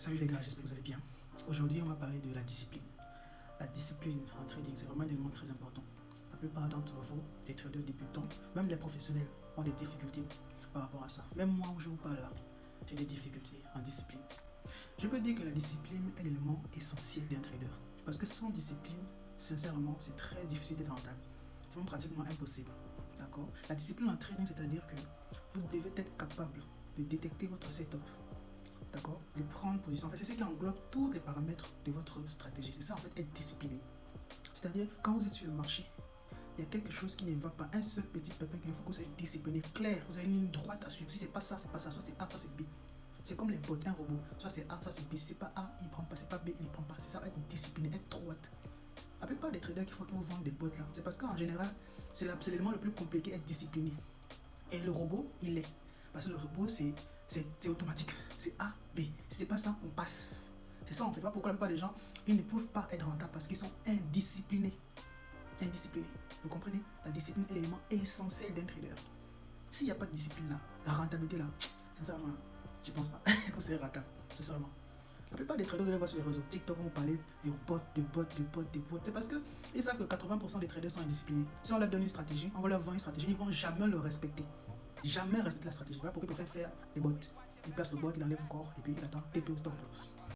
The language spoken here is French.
Salut les gars, j'espère que vous allez bien. Aujourd'hui, on va parler de la discipline. La discipline en trading, c'est vraiment un élément très important. La plupart d'entre vous, les traders débutants, même les professionnels, ont des difficultés par rapport à ça. Même moi, où je vous parle là, j'ai des difficultés en discipline. Je peux dire que la discipline est l'élément essentiel d'un trader. Parce que sans discipline, sincèrement, c'est très difficile d'être rentable. C'est même pratiquement impossible. D'accord? La discipline en trading, c'est-à-dire que vous devez être capable de détecter votre setup. D'accord, de prendre position. En fait, c'est ce qui englobe tous les paramètres de votre stratégie. C'est ça, en fait, être discipliné. C'est-à-dire, quand vous êtes sur le marché, il y a quelque chose qui ne va pas, un seul petit pépin qu'il faut que vous soyez discipliné, clair. Vous avez une ligne droite à suivre. Si c'est pas ça, c'est pas ça. Soit c'est A, soit c'est B. C'est comme les bots, un robot. Soit c'est A, soit c'est B. Si c'est pas A, il prend pas. C'est pas B, il ne prend pas. C'est ça, être discipliné, être droite. La plupart des traders qu'il faut qu'ils vous vendent des bots là, c'est parce qu'en général, c'est l'élément le plus compliqué, être discipliné. Et le robot, il est. Parce que le robot, c'est automatique. C'est A, B. Si c'est pas ça, on passe. C'est ça, on fait pas pourquoi la plupart des gens, ils ne peuvent pas être rentables parce qu'ils sont indisciplinés. Indisciplinés. Vous comprenez? La discipline est l'élément essentiel d'un trader. S'il n'y a pas de discipline là, la rentabilité là, sincèrement, je pense pas que c'est rentable. Sincèrement. La plupart des traders, vous allez voir sur les réseaux TikTok, vont parler de bots, de bots, de bots, de bots. C'est parce qu'ils savent que 80% des traders sont indisciplinés. Si on leur donne une stratégie, on va leur vendre une stratégie, ils ne vont jamais le respecter. Jamais respecter la stratégie. Voilà pourquoi ils préfèrent faire des bots. Il place le bot, il enlève le corps et puis il attend TP au stop loss.